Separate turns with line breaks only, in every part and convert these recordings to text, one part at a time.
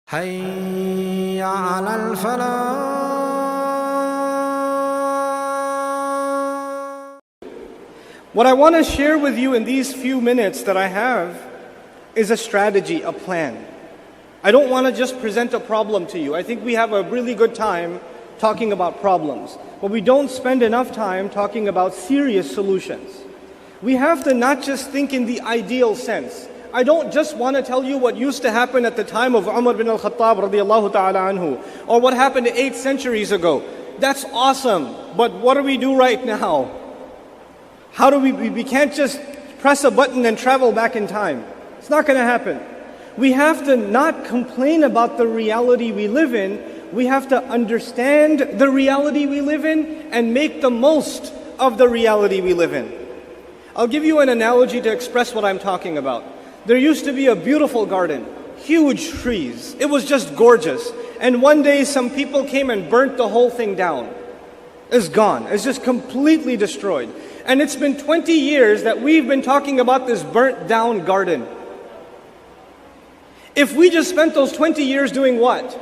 حي على الفلاح.
What I want to share with you in these few minutes that I have is a strategy, a plan. I don't want to just present a problem to you. I think we have a really good time talking about problems, but we don't spend enough time talking about serious solutions. We have to not just think in the ideal sense. I don't just want to tell you what used to happen at the time of Umar bin al-Khattab radiyallahu ta'ala anhu, or what happened 8 centuries ago. That's awesome, but what do we do right now? How do we can't just press a button and travel back in time. It's not going to happen. We have to not complain about the reality we live in. We have to understand the reality we live in and make the most of the reality we live in. I'll give you an analogy to express what I'm talking about. There used to be a beautiful garden, huge trees. It was just gorgeous. And one day some people came and burnt the whole thing down. It's gone. It's just completely destroyed. And it's been 20 years that we've been talking about this burnt down garden. If we just spent those 20 years doing what?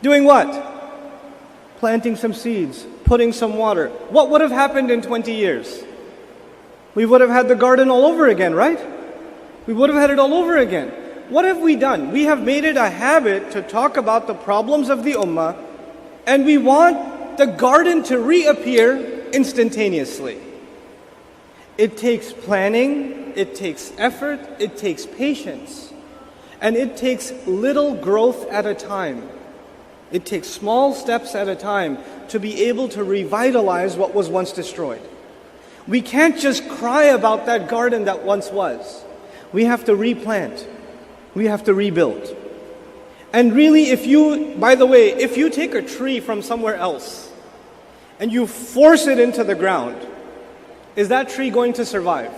Doing what? Planting some seeds, putting some water. What would have happened in 20 years? We would have had the garden all over again, right? We would have had it all over again. What have we done? We have made it a habit to talk about the problems of the ummah, and we want the garden to reappear instantaneously. It takes planning, it takes effort, it takes patience, and it takes little growth at a time. It takes small steps at a time to be able to revitalize what was once destroyed. We can't just cry about that garden that once was. We have to replant. We have to rebuild. And really, by the way, if you take a tree from somewhere else and you force it into the ground, is that tree going to survive?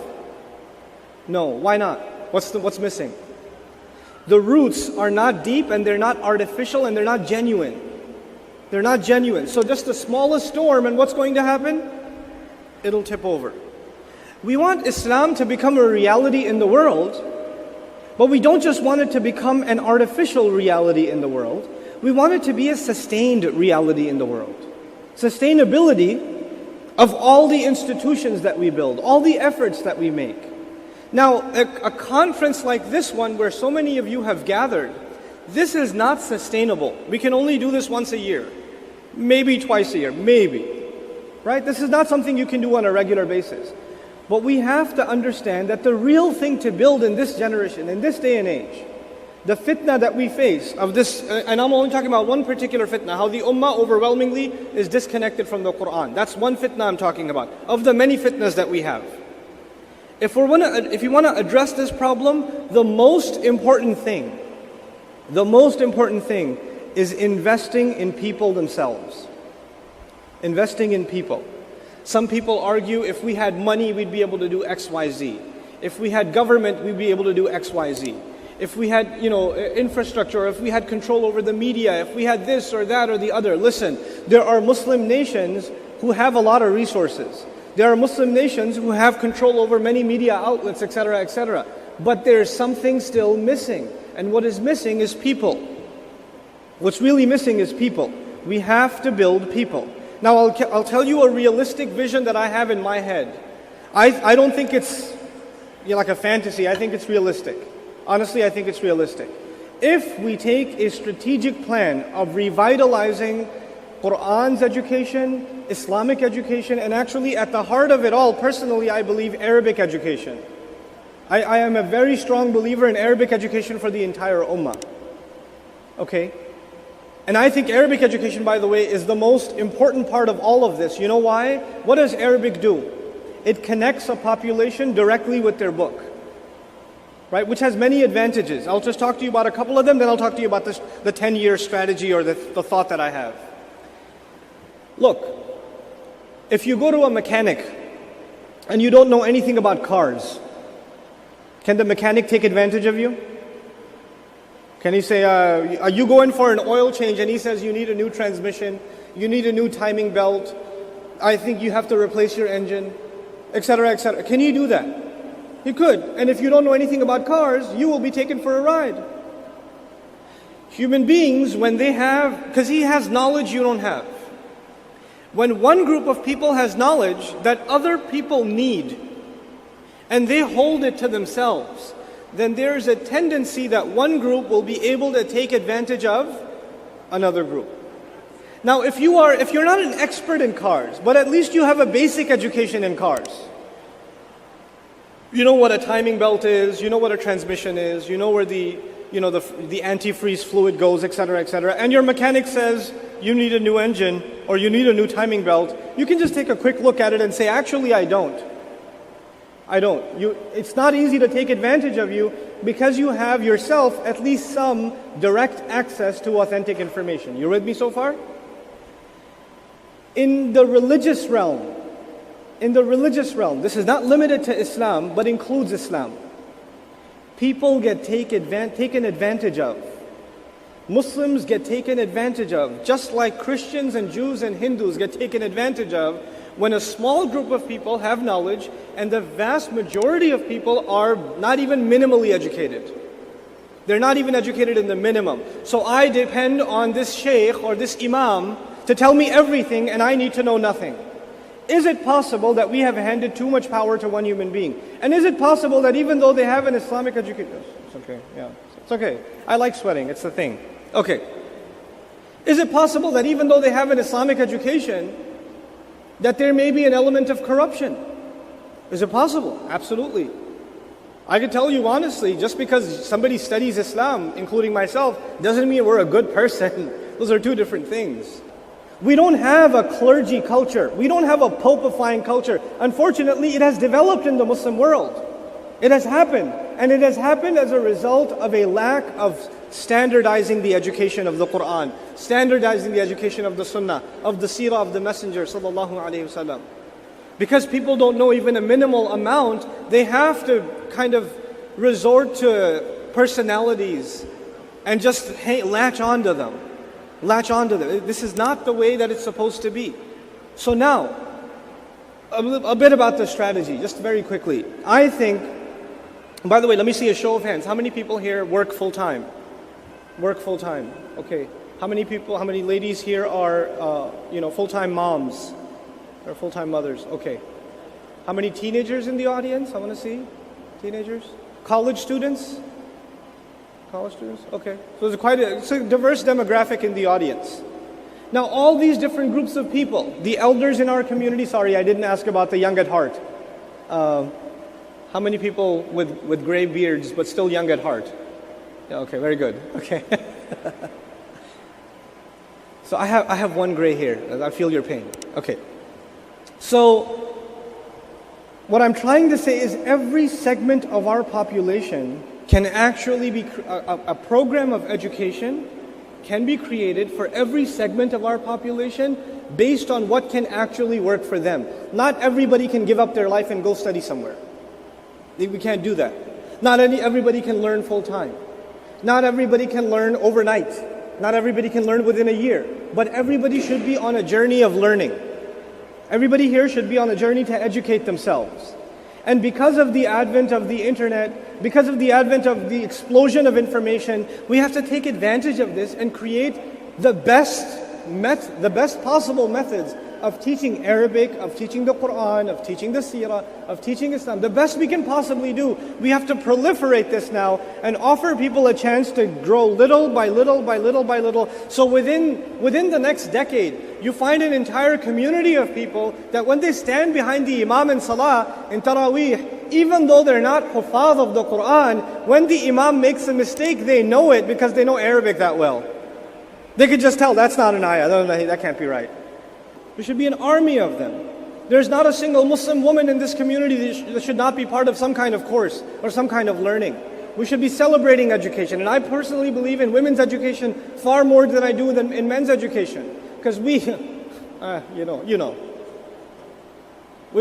No. Why not? What's missing? The roots are not deep, and they're not artificial, and they're not genuine. They're not genuine. So just the smallest storm, and what's going to happen? It'll tip over. We want Islam to become a reality in the world, but we don't just want it to become an artificial reality in the world. We want it to be a sustained reality in the world. Sustainability of all the institutions that we build, all the efforts that we make. Now, a conference like this one, where so many of you have gathered, this is not sustainable. We can only do this once a year, maybe twice a year, maybe. Right? This is not something you can do on a regular basis. But we have to understand that the real thing to build in this generation, in this day and age, the fitna that we face of this, and I'm only talking about one particular fitna, how the ummah overwhelmingly is disconnected from the Quran. That's one fitna I'm talking about, of the many fitnas that we have. If you want to address this problem, the most important thing is investing in people themselves. Investing in people. Some people argue if we had money, we'd be able to do X, Y, Z. If we had government, we'd be able to do X, Y, Z. If we had, infrastructure, or if we had control over the media, if we had this or that or the other. Listen, there are Muslim nations who have a lot of resources. There are Muslim nations who have control over many media outlets, etc., etc. But there's something still missing. And what is missing is people. What's really missing is people. We have to build people. Now, I'll tell you a realistic vision that I have in my head. I don't think it's like a fantasy. I think it's realistic. Honestly, I think it's realistic. If we take a strategic plan of revitalizing Qur'an's education, Islamic education, and actually at the heart of it all, personally, I believe Arabic education. I am a very strong believer in Arabic education for the entire ummah. Okay? And I think Arabic education, by the way, is the most important part of all of this. You know why? What does Arabic do? It connects a population directly with their book, right? Which has many advantages. I'll just talk to you about a couple of them, then I'll talk to you about the 10-year strategy or the thought that I have. Look, if you go to a mechanic and you don't know anything about cars, can the mechanic take advantage of you? Can he say, are you going for an oil change, and he says you need a new transmission, you need a new timing belt, I think you have to replace your engine, etc., etc. Can he do that? He could. And if you don't know anything about cars, you will be taken for a ride. Human beings, when they have, because he has knowledge you don't have. When one group of people has knowledge that other people need, and they hold it to themselves, then there's a tendency that one group will be able to take advantage of another group. Now, if you're not an expert in cars, but at least you have a basic education in cars. You know what a timing belt is, you know what a transmission is, you know where the antifreeze fluid goes, etc., etc. And your mechanic says you need a new engine or you need a new timing belt. You can just take a quick look at it and say, actually, I don't. It's not easy to take advantage of you because you have yourself at least some direct access to authentic information. You with me so far? In the religious realm, this is not limited to Islam, but includes Islam. People get taken advantage of. Muslims get taken advantage of, just like Christians and Jews and Hindus get taken advantage of when a small group of people have knowledge and the vast majority of people are not even minimally educated. They're not even educated in the minimum. So I depend on this sheikh or this imam to tell me everything and I need to know nothing. Is it possible that we have handed too much power to one human being? And is it possible that even though they have an Islamic education, it's okay, yeah, it's okay. I like sweating, it's the thing. Okay. Is it possible that even though they have an Islamic education, that there may be an element of corruption? Is it possible? Absolutely. I can tell you honestly, just because somebody studies Islam, including myself, doesn't mean we're a good person. Those are two different things. We don't have a clergy culture. We don't have a popifying culture. Unfortunately, it has developed in the Muslim world. It has happened. And it has happened as a result of a lack of standardizing the education of the Quran, standardizing the education of the Sunnah, of the Seerah of the Messenger sallallahu alaihi wasallam. Because people don't know even a minimal amount, they have to kind of resort to personalities and just latch onto them. This is not the way that it's supposed to be. So now, a bit about the strategy, just very quickly. I think, by the way, let me see a show of hands. How many people here work full-time? Work full-time, okay. How many ladies here are, full-time moms? Or full-time mothers, okay. How many teenagers in the audience? I want to see. Teenagers? College students? College students? Okay. So it's a diverse demographic in the audience. Now, all these different groups of people, the elders in our community, sorry, I didn't ask about the young at heart. How many people with gray beards but still young at heart? Yeah, okay, very good. Okay. So I have one gray here. I feel your pain. Okay. So what I'm trying to say is every segment of our population can actually be a program of education can be created for every segment of our population based on what can actually work for them. Not everybody can give up their life and go study somewhere. We can't do that. Not everybody can learn full time. Not everybody can learn overnight. Not everybody can learn within a year. But everybody should be on a journey of learning. Everybody here should be on a journey to educate themselves. And because of the advent of the internet, because of the advent of the explosion of information, we have to take advantage of this and create the best possible methods of teaching Arabic, of teaching the Quran, of teaching the Seerah, of teaching Islam. The best we can possibly do. We have to proliferate this now and offer people a chance to grow little by little by little by little. So within the next decade, you find an entire community of people that when they stand behind the Imam in Salah, in Taraweeh, even though they're not Hufaz of the Quran, when the Imam makes a mistake, they know it because they know Arabic that well. They could just tell, that's not an ayah, that can't be right. There should be an army of them. There's not a single Muslim woman in this community that should not be part of some kind of course or some kind of learning. We should be celebrating education. And I personally believe in women's education far more than I do in men's education. Because we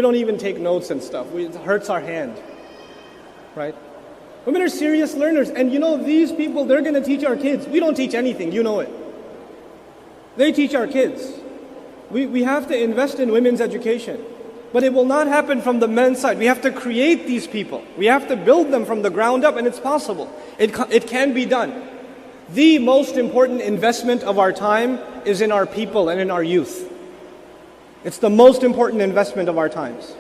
don't even take notes and stuff. It hurts our hand, right? Women are serious learners. And these people, they're going to teach our kids. We don't teach anything, you know it. They teach our kids. We have to invest in women's education. But it will not happen from the men's side. We have to create these people. We have to build them from the ground up, and it's possible. It can be done. The most important investment of our time is in our people and in our youth. It's the most important investment of our times.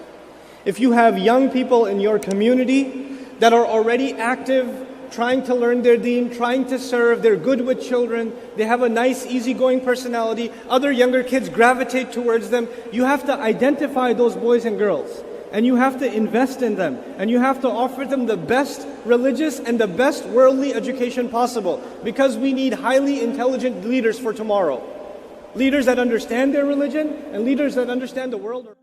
If you have young people in your community that are already active, trying to learn their deen, trying to serve, they're good with children, they have a nice, easygoing personality, other younger kids gravitate towards them, you have to identify those boys and girls. And you have to invest in them. And you have to offer them the best religious and the best worldly education possible. Because we need highly intelligent leaders for tomorrow. Leaders that understand their religion and leaders that understand the world.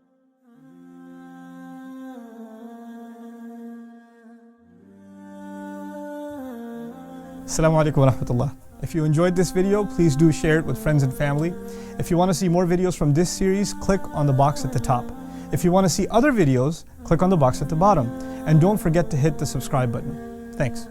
Assalamu alaikum wa rahmatullah. If you enjoyed this video, please do share it with friends and family. If you want to see more videos from this series, click on the box at the top. If you want to see other videos, click on the box at the bottom. And don't forget to hit the subscribe button. Thanks.